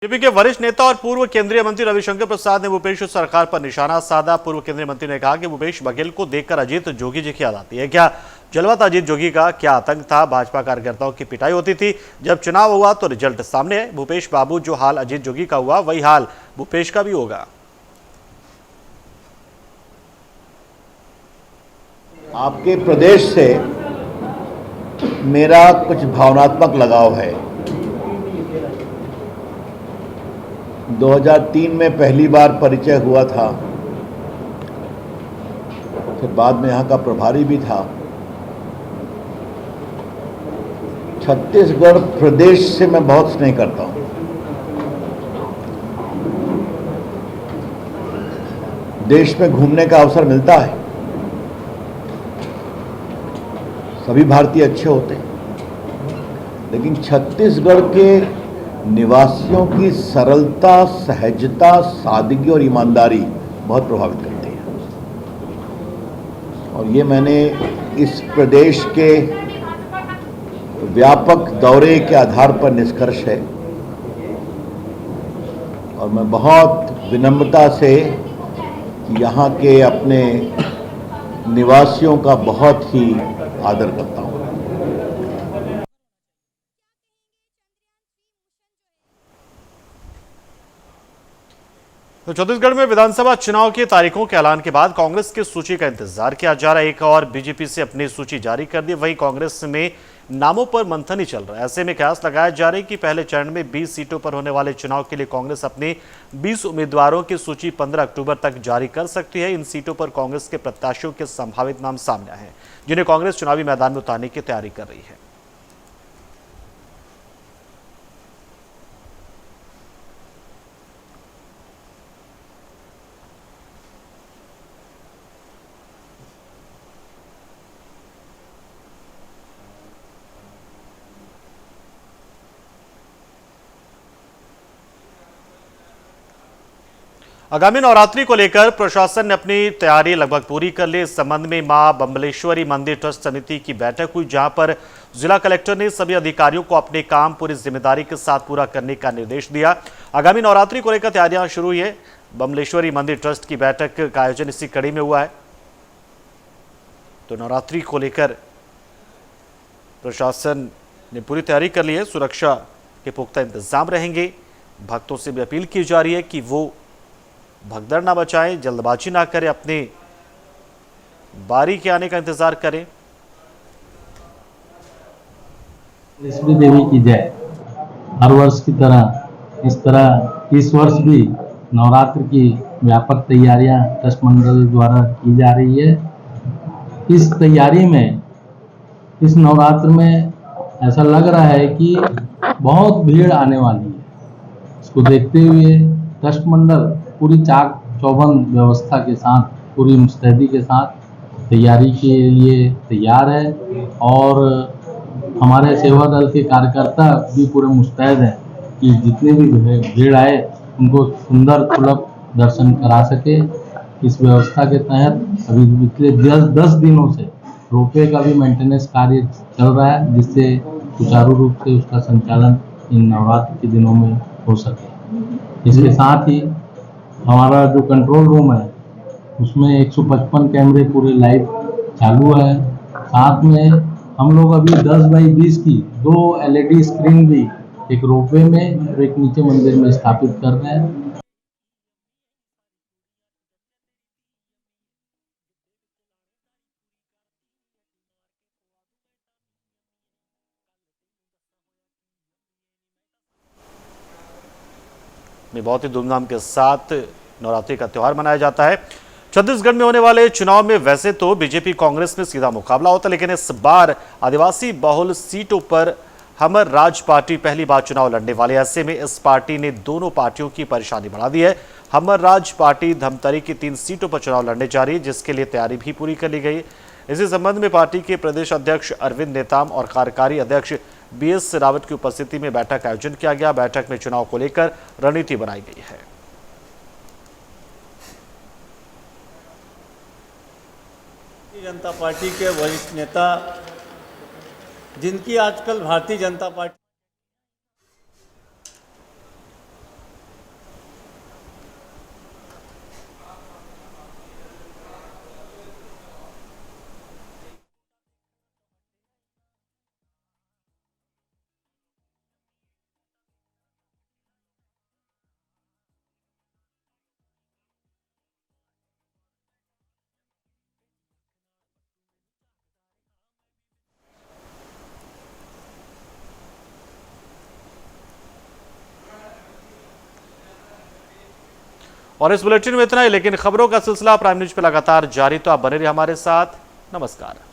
BJP के वरिष्ठ नेता और पूर्व केंद्रीय मंत्री रविशंकर प्रसाद ने भूपेश सरकार पर निशाना साधा। पूर्व केंद्रीय मंत्री ने कहा कि भूपेश बघेल को देखकर अजीत जोगी जी की याद आती है। क्या जलवा था अजीत जोगी का? क्या आतंक था? भाजपा कार्यकर्ताओं की पिटाई होती थी। जब चुनाव हुआ तो रिजल्ट सामने है। भूपेश बाबू, जो हाल अजीत जोगी का हुआ वही हाल भूपेश का भी होगा। आपके प्रदेश से मेरा कुछ भावनात्मक लगाव है। 2003 में पहली बार परिचय हुआ था, फिर बाद में यहाँ का प्रभारी भी था। छत्तीसगढ़ प्रदेश से मैं बहुत स्नेह करता हूँ। देश में घूमने का अवसर मिलता है, सभी भारतीय अच्छे होते हैं, लेकिन छत्तीसगढ़ के निवासियों की सरलता, सहजता, सादगी और ईमानदारी बहुत प्रभावित करती है। और ये मैंने इस प्रदेश के व्यापक दौरे के आधार पर निष्कर्ष है। और मैं बहुत विनम्रता से यहाँ के अपने निवासियों का बहुत ही आदर करता हूँ। तो छत्तीसगढ़ में विधानसभा चुनाव की तारीखों के ऐलान के बाद कांग्रेस की सूची का इंतजार किया जा रहा है। एक और बीजेपी से अपनी सूची जारी कर दी, वहीं कांग्रेस में नामों पर मंथन ही चल रहा है। ऐसे में कयास लगाया जा रहा है कि पहले चरण में 20 सीटों पर होने वाले चुनाव के लिए कांग्रेस अपने 20 उम्मीदवारों की सूची 15 अक्टूबर तक जारी कर सकती है। इन सीटों पर कांग्रेस के प्रत्याशियों के संभावित नाम सामने आए हैं, जिन्हें कांग्रेस चुनावी मैदान में उतारने की तैयारी कर रही है। आगामी नवरात्रि को लेकर प्रशासन ने अपनी तैयारी लगभग पूरी कर ली। इस संबंध में मां बम्बलेश्वरी मंदिर ट्रस्ट समिति की बैठक हुई, जहां पर जिला कलेक्टर ने सभी अधिकारियों को अपने काम पूरी जिम्मेदारी के साथ पूरा करने का निर्देश दिया। आगामी नवरात्रि को लेकर तैयारियां शुरू हुई है। बम्बलेश्वरी मंदिर ट्रस्ट की बैठक का आयोजन इसी कड़ी में हुआ है। तो नवरात्रि को लेकर प्रशासन ने पूरी तैयारी कर ली है। सुरक्षा के पुख्ता इंतजाम रहेंगे। भक्तों से भी अपील की जा रही है कि वो भगदड़ ना बचाएं, जल्दबाजी ना करें, अपने बारी के आने का इंतजार करें। लक्ष्मी देवी की जय। हर वर्ष की तरह इस वर्ष भी नवरात्र की व्यापक तैयारियां ट्रस्ट मंडल द्वारा की जा रही है। इस तैयारी में, इस नवरात्र में ऐसा लग रहा है कि बहुत भीड़ आने वाली है। इसको देखते हुए ट्रस्ट मंडल पूरी चाक चौबंद व्यवस्था के साथ, पूरी मुस्तैदी के साथ तैयारी के लिए तैयार है। और हमारे सेवा दल के कार्यकर्ता भी पूरे मुस्तैद हैं कि जितने भी भीड़ आए उनको सुंदर सुलभ दर्शन करा सके। इस व्यवस्था के तहत अभी पिछले 10 दिनों से रोपवे का भी मेंटेनेंस कार्य चल रहा है, जिससे सुचारू रूप से उसका संचालन इन नवरात्र के दिनों में हो सके। इसके साथ ही हमारा जो कंट्रोल रूम है उसमें 155 कैमरे पूरे लाइव चालू है। साथ में हम लोग अभी 10x20 की 2 LED स्क्रीन भी एक रोपवे में और एक नीचे मंदिर में स्थापित कर रहे हैं। बहुत ही धूमधाम के साथ नवरात्रि का त्योहार मनाया जाता है। छत्तीसगढ़ में होने वाले चुनाव में वैसे तो बीजेपी कांग्रेस में सीधा मुकाबला होता है, लेकिन इस बार आदिवासी बहुल सीटों पर हमर राज पार्टी पहली बार चुनाव लड़ने वाले। ऐसे में इस पार्टी ने दोनों पार्टियों की परेशानी बढ़ा दी है। हमर राज पार्टी धमतरी की 3 सीटों पर चुनाव लड़ने जा रही है, जिसके लिए तैयारी भी पूरी कर ली गई। इसी संबंध में पार्टी के प्रदेश अध्यक्ष अरविंद नेताम और कार्यकारी अध्यक्ष BS रावत की उपस्थिति में बैठक का आयोजन किया गया। बैठक में चुनाव को लेकर रणनीति बनाई गई है। भारतीय जनता पार्टी के वरिष्ठ नेता, जिनकी आजकल भारतीय जनता पार्टी और इस बुलेटिन में इतना ही, लेकिन खबरों का सिलसिला प्राइम न्यूज पे लगातार जारी, तो आप बने रहिए हमारे साथ। नमस्कार।